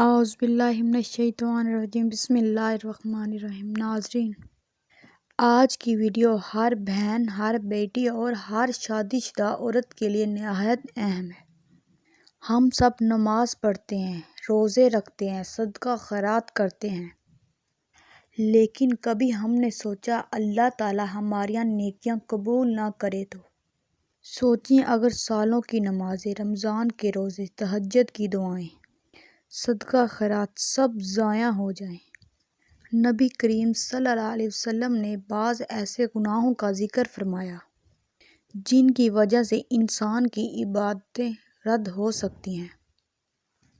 اعوذ باللہ من الشیطان الرجیم، بسم اللہ الرحمن الرحیم۔ ناظرین، آج کی ویڈیو ہر بہن، ہر بیٹی اور ہر شادی شدہ عورت کے لیے نہایت اہم ہے۔ ہم سب نماز پڑھتے ہیں، روزے رکھتے ہیں، صدقہ خیرات کرتے ہیں، لیکن کبھی ہم نے سوچا اللہ تعالیٰ ہماری نیکیاں قبول نہ کرے تو؟ سوچیں، اگر سالوں کی نمازیں، رمضان کے روزے، تہجد کی دعائیں، صدقہ خیرات سب ضائع ہو جائیں۔ نبی کریم صلی اللہ علیہ وسلم نے بعض ایسے گناہوں کا ذکر فرمایا جن کی وجہ سے انسان کی عبادتیں رد ہو سکتی ہیں۔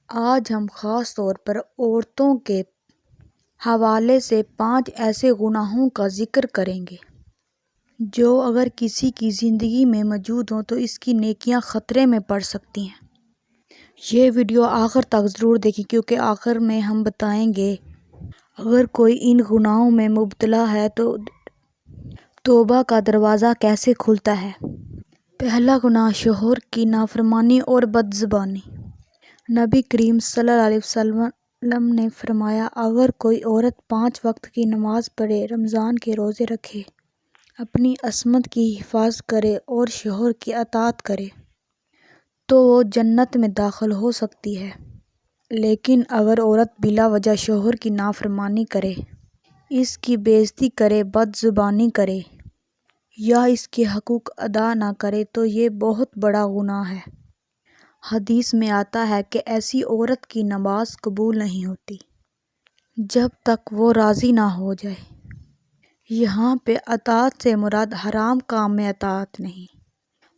آج ہم خاص طور پر عورتوں کے حوالے سے 5 ایسے گناہوں کا ذکر کریں گے جو اگر کسی کی زندگی میں موجود ہوں تو اس کی نیکیاں خطرے میں پڑ سکتی ہیں۔ یہ ویڈیو آخر تک ضرور دیکھیں، کیونکہ آخر میں ہم بتائیں گے اگر کوئی ان گناہوں میں مبتلا ہے تو توبہ کا دروازہ کیسے کھلتا ہے۔ پہلا گناہ، شوہر کی نافرمانی اور بد زبانی۔ نبی کریم صلی اللہ علیہ وسلم نے فرمایا، اگر کوئی عورت 5 وقت کی نماز پڑھے، رمضان کے روزے رکھے، اپنی عصمت کی حفاظت کرے اور شوہر کی اطاعت کرے تو وہ جنت میں داخل ہو سکتی ہے۔ لیکن اگر عورت بلا وجہ شوہر کی نافرمانی کرے، اس کی بے عزتی کرے، بد زبانی کرے یا اس کے حقوق ادا نہ کرے تو یہ بہت بڑا گناہ ہے۔ حدیث میں آتا ہے کہ ایسی عورت کی نماز قبول نہیں ہوتی جب تک وہ راضی نہ ہو جائے۔ یہاں پہ اطاعت سے مراد حرام کام میں اطاعت نہیں،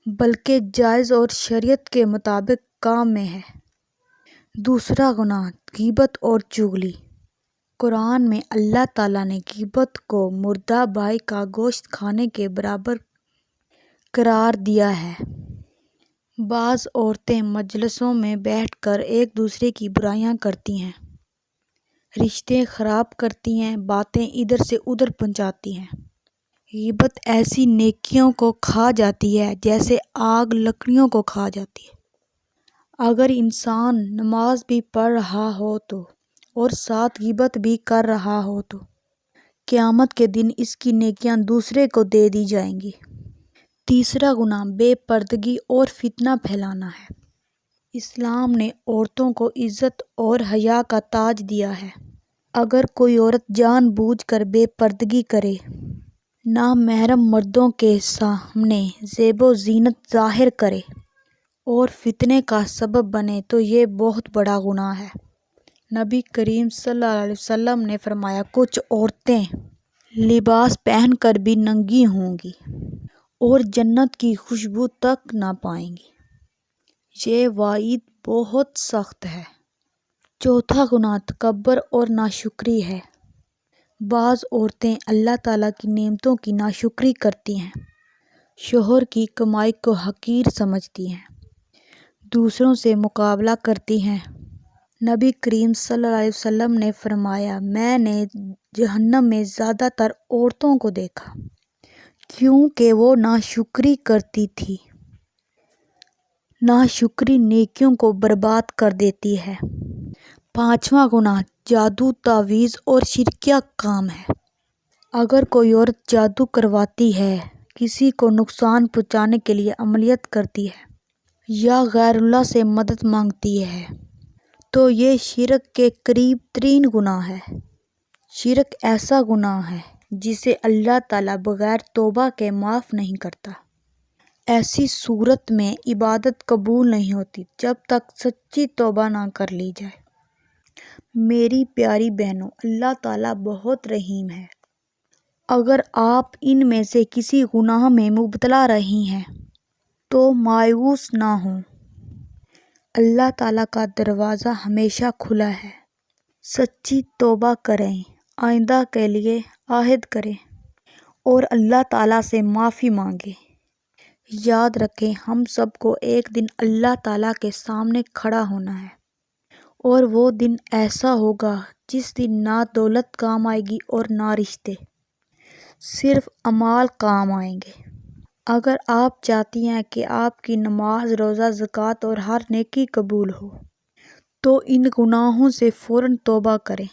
بلکہ جائز اور شریعت کے مطابق کام میں ہے۔ دوسرا گناہ، غیبت اور چغلی۔ قرآن میں اللہ تعالیٰ نے غیبت کو مردہ بھائی کا گوشت کھانے کے برابر قرار دیا ہے۔ بعض عورتیں مجلسوں میں بیٹھ کر ایک دوسرے کی برائیاں کرتی ہیں، رشتے خراب کرتی ہیں، باتیں ادھر سے ادھر پہنچاتی ہیں۔ غیبت ایسی نیکیوں کو کھا جاتی ہے جیسے آگ لکڑیوں کو کھا جاتی ہے۔ اگر انسان نماز بھی پڑھ رہا ہو تو اور ساتھ غیبت بھی کر رہا ہو تو قیامت کے دن اس کی نیکیاں دوسرے کو دے دی جائیں گی۔ تیسرا گناہ، بے پردگی اور فتنہ پھیلانا ہے۔ اسلام نے عورتوں کو عزت اور حیا کا تاج دیا ہے۔ اگر کوئی عورت جان بوجھ کر بے پردگی کرے، نامحرم مردوں کے سامنے زیب و زینت ظاہر کرے اور فتنے کا سبب بنے تو یہ بہت بڑا گناہ ہے۔ نبی کریم صلی اللہ علیہ وسلم نے فرمایا، کچھ عورتیں لباس پہن کر بھی ننگی ہوں گی اور جنت کی خوشبو تک نہ پائیں گی۔ یہ وعید بہت سخت ہے۔ چوتھا گناہ، تکبر اور ناشکری ہے۔ بعض عورتیں اللہ تعالیٰ کی نعمتوں کی ناشکری کرتی ہیں، شوہر کی کمائی کو حقیر سمجھتی ہیں، دوسروں سے مقابلہ کرتی ہیں۔ نبی کریم صلی اللہ علیہ وسلم نے فرمایا، میں نے جہنم میں زیادہ تر عورتوں کو دیکھا کیونکہ وہ ناشکری کرتی تھی۔ ناشکری نیکیوں کو برباد کر دیتی ہے۔ پانچواں گناہ، جادو، تعویذ اور شرکیہ کام ہے۔ اگر کوئی عورت جادو کرواتی ہے، کسی کو نقصان پہنچانے کے لیے عملیات کرتی ہے یا غیر اللہ سے مدد مانگتی ہے تو یہ شرک کے قریب ترین گناہ ہے۔ شرک ایسا گناہ ہے جسے اللہ تعالیٰ بغیر توبہ کے معاف نہیں کرتا۔ ایسی صورت میں عبادت قبول نہیں ہوتی جب تک سچی توبہ نہ کر لی جائے۔ میری پیاری بہنوں، اللہ تعالیٰ بہت رحیم ہے۔ اگر آپ ان میں سے کسی گناہ میں مبتلا رہی ہیں تو مایوس نہ ہوں، اللہ تعالیٰ کا دروازہ ہمیشہ کھلا ہے۔ سچی توبہ کریں، آئندہ کے لیے عہد کریں اور اللہ تعالیٰ سے معافی مانگیں۔ یاد رکھیں، ہم سب کو ایک دن اللہ تعالیٰ کے سامنے کھڑا ہونا ہے، اور وہ دن ایسا ہوگا جس دن نہ دولت کام آئے گی اور نہ رشتے، صرف اعمال کام آئیں گے۔ اگر آپ چاہتی ہیں کہ آپ کی نماز، روزہ، زکوٰۃ اور ہر نیکی قبول ہو تو ان گناہوں سے فوراً توبہ کریں۔